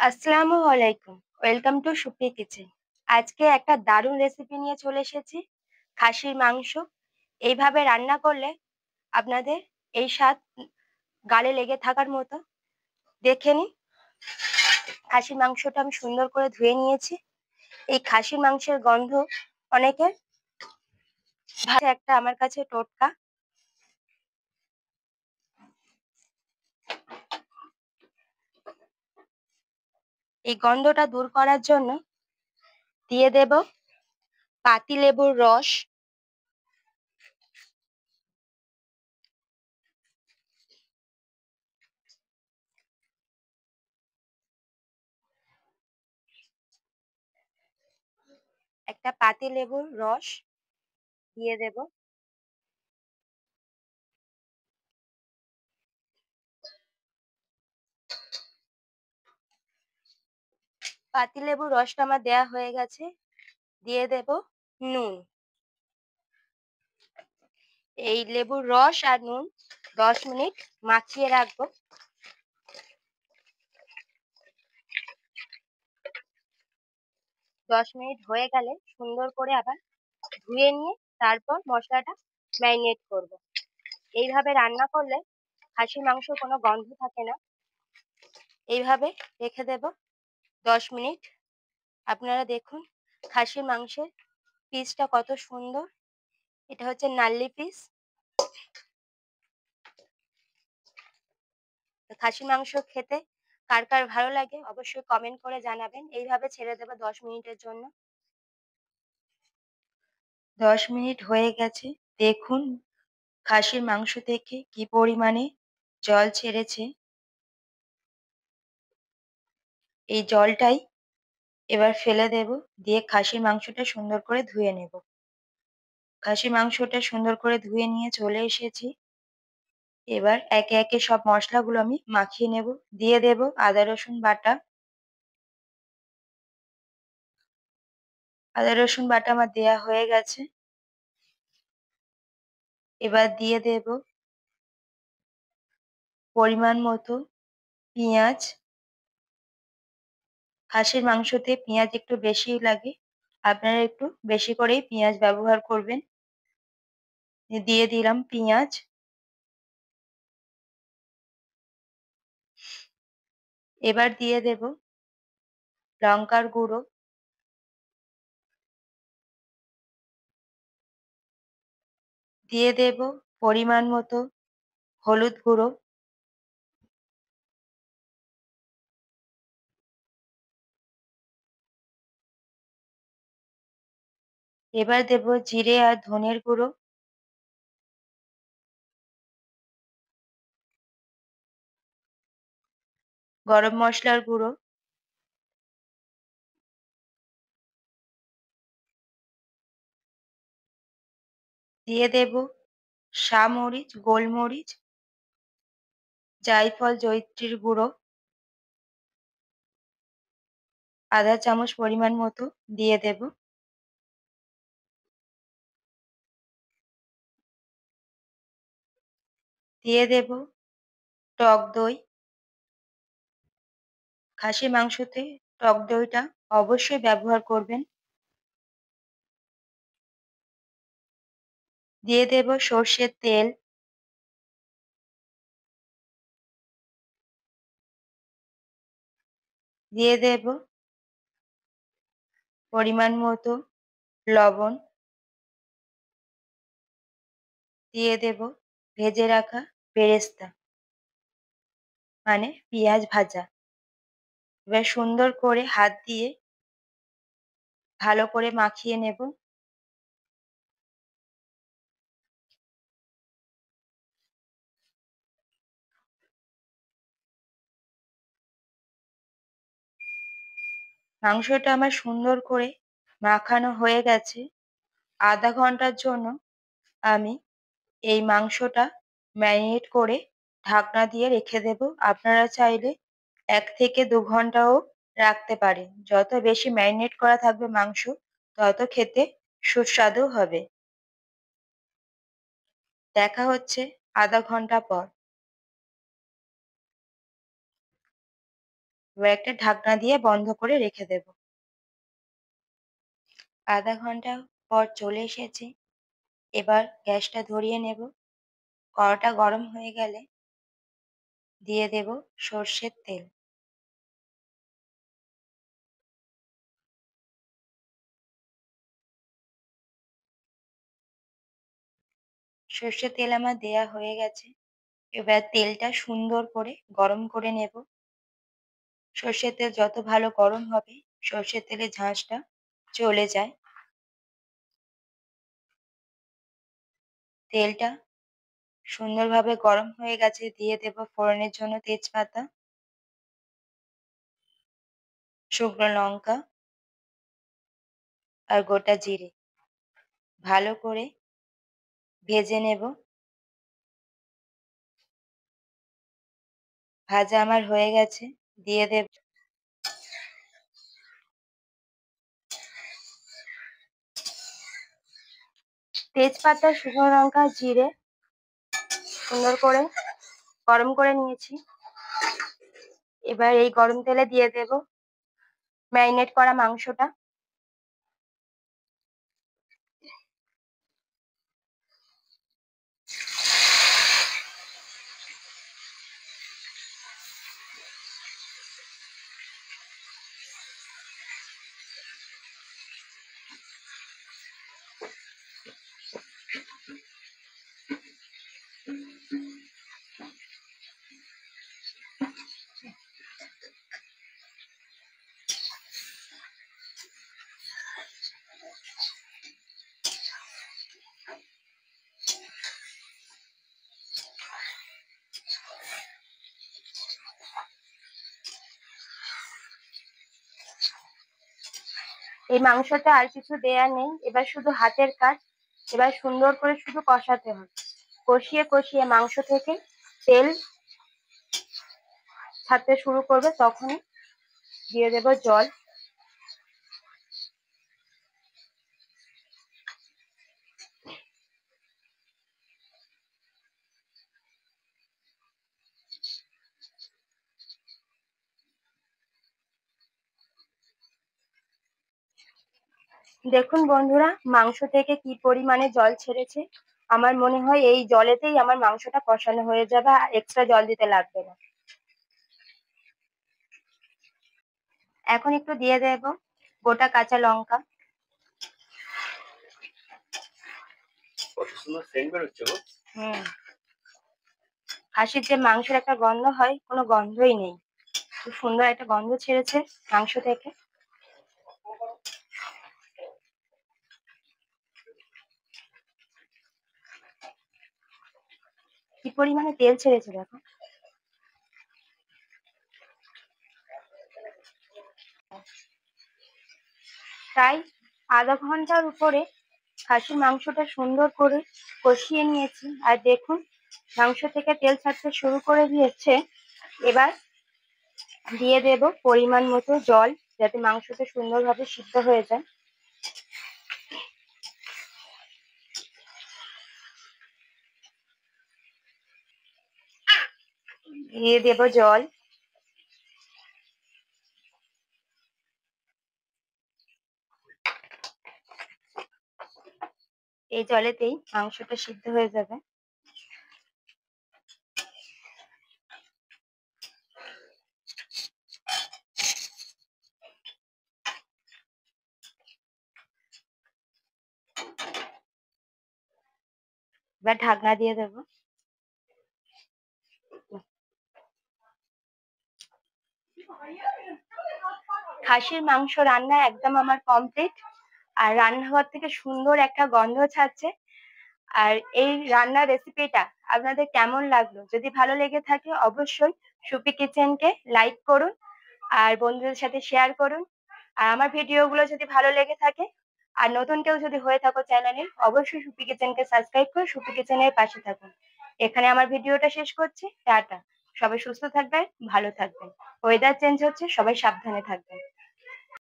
আসসালামু আলাইকুম। Welcome to Supri kitchen. আজকে একটা দারুণ রেসিপি নিয়ে চলে এসেছি। খাসির মাংস। এইভাবে রান্না করলে আপনাদের এই স্বাদ গালে লেগে থাকার মতো। দেখে নিন। খাসির মাংসটা আমি সুন্দর করে ধুয়ে নিয়েছি। এই খাসির মাংসের গন্ধ অনেকের ভালো, একটা আমার কাছে টোটকা। এই গন্ধটা দূর করার জন্য দিয়ে দেব পাতিলেবুর রস, একটা পাতিলেবুর রস দিয়ে দেব। পাতিলেবুর রসটা আমার দেয়া হয়ে গেছে। দিয়ে দেব নুন। এই লেবুর রস আর নুন 10 মিনিট মাখিয়ে রাখবো। 10 মিনিট হয়ে গেলে সুন্দর করে আবার ধুয়ে নিয়ে তারপর মশলাটা ম্যারিনেট করব। এইভাবে রান্না করলে খাসির মাংস কোনো গন্ধ থাকে না। এইভাবে রেখে দেব 10 মিনিট। আপনারা দেখুন খাসির মাংসের পিসটা কত সুন্দর। এটা হচ্ছে নাল্লি পিস। খাসির মাংস খেতে কার কার ভালো লাগে অবশ্যই কমেন্ট করে জানাবেন। এইভাবে ছেড়ে দেবো 10 মিনিটের জন্য। 10 মিনিট হয়ে গেছে। দেখুন খাসির মাংস থেকে কি পরিমাণে জল ছেড়েছে। এই জলটাই এবার ফেলে দেব, দিয়ে খাসির মাংসটা সুন্দর করে ধুয়ে নেব। খাসির মাংসটা সুন্দর করে ধুয়ে নিয়ে চলে এসেছি। এবার একে একে সব মশলাগুলো আমি মাখিয়ে নেব। দিয়ে দেব আদা রসুন বাটা। আদা রসুন বাটা আমার দেয়া হয়ে গেছে। এবার দিয়ে দেব পরিমাণ মতো পেঁয়াজ। খাসির মাংসতে পেঁয়াজ একটু বেশিই লাগে, আপনারা একটু বেশি করেই পেঁয়াজ ব্যবহার করবেন। দিয়ে দিলাম পেঁয়াজ। এবার দিয়ে দেব লঙ্কার গুঁড়ো, দিয়ে দেব পরিমাণ মতো হলুদ গুঁড়ো, এবার দেব জিরে আর ধনের গুঁড়ো, গরম মশলার গুঁড়ো, দিয়ে দেব সামরিচ, গোলমরিচ, জায়ফল, জয়িত্রীর গুঁড়ো আধা চামচ পরিমাণ মতো দিয়ে দেব। দিয়ে দেব টক দই। খাসির মাংসতে টক দইটা অবশ্যই ব্যবহার করবেন। দিয়ে দেব সর্ষের তেল। দিয়ে দেব পরিমাণ মতো লবণ। দিয়ে দেব ভেজে রাখা বেরেস্তা, মানে পেঁয়াজ ভাজা। এবার সুন্দর করে হাত দিয়ে ভালো করে মাখিয়ে নেব। মাংসটা আমার সুন্দর করে মাখানো হয়ে গেছে। আধা ঘন্টার জন্য আমি এই মাংসটা ম্যারিনেট করে ঢাকনা দিয়ে রেখে দেব। আপনারা চাইলে 1 থেকে 2 ঘন্টাও রাখতে পারেন। যত বেশি ম্যারিনেট করা থাকবে মাংস তত খেতে সুস্বাদু হবে। দেখা হচ্ছে আধা ঘন্টা পর। এবার একটা ঢাকনা দিয়ে বন্ধ করে রেখে দেব। আধা ঘন্টা পর চলে এসেছে। এবার গ্যাসটা ধরিয়ে নেব। কড়াটা গরম হয়ে গেলে দিয়ে দেব সর্ষের তেল। সর্ষের তেল আমার দেয়া হয়ে গেছে। এবার তেলটা সুন্দর করে গরম করে নেব। সর্ষের তেল যত ভালো গরম হবে সর্ষের তেলের ঝাঁঝটা চলে যায়। তেলটা সুন্দরভাবে গরম হয়ে গেছে, দিয়ে দেব ফোড়নের জন্য তেজপাতা, শুকনো লঙ্কা আর গোটা জিরে। ভালো করে ভেজে নেব। ভাজা আমার হয়ে গেছে, দিয়ে দেব তেজপাতা, শুকনো লঙ্কা, জিরে সুন্দর করে গরম করে নিয়েছি। এবার এই গরম তেলে দিয়ে দেব ম্যারিনেট করা মাংসটা। এই মাংসটা আর কিছু দেয়া নেই, এবার শুধু হাতের কাজ। এবার সুন্দর করে শুধু কষাতে হবে। কষিয়ে কষিয়ে মাংস থেকে তেল ছাড়তে শুরু করবে, তখনই দিয়ে দেব জল। দেখুন বন্ধুরা, মাংস থেকে কি পরিমাণে জল ছেড়েছে। আমার মনে হয় এই জলেতেই আমার মাংসটা কষানো হয়ে যাবে, আর এক্সট্রা জল দিতে লাগবে না। এখন একটু দিয়ে দেব গোটা কাঁচা লঙ্কা। কত সুন্দর সেন্ট বেরোচ্ছে গো। খাসির যে মাংসের একটা গন্ধ হয়, কোনো গন্ধই নেই। খুব সুন্দর একটা গন্ধ ছেড়েছে মাংস থেকে। কি পরিমাণে তেল ছেড়েছে দেখো। প্রায় আধা ঘন্টার উপরে খাসির মাংসটা সুন্দর করে কষিয়ে নিয়েছি, আর দেখুন মাংস থেকে তেল ছাড়তে শুরু করে দিয়েছে। এবার দিয়ে দেব পরিমাণ মতো জল, যাতে মাংসটা সুন্দরভাবে সিদ্ধ হয়ে যায়। দিয়ে দেব জল। এই জলেতেই মাংসটা সিদ্ধ হয়ে যাবে। এবার ঢাকনা দিয়ে দেব। খাসির মাংস রান্না একদম আমার কমপ্লিট, আর রান্নাঘর থেকে সুন্দর একটা গন্ধ ছাড়ছে। আর এই রান্নার রেসিপিটা আপনাদের কেমন লাগলো? যদি ভালো লেগে থাকে অবশ্যই সুপি কিচেনকে লাইক করুন আর বন্ধুদের সাথে শেয়ার করুন। আর আমার ভিডিওগুলো যদি ভালো লেগে থাকে আর নতুন কেউ যদি হয়ে থাকো চ্যানেলে, অবশ্যই সুপি কিচেনকে সাবস্ক্রাইব করে সুপি কিচেনের পাশে থাকুন। এখানে আমার ভিডিওটা শেষ করছি। টাটা। সবাই সুস্থ থাকবেন, ভালো থাকবেন। ওয়েদার চেঞ্জ হচ্ছে, সবাই সাবধানে থাকবেন।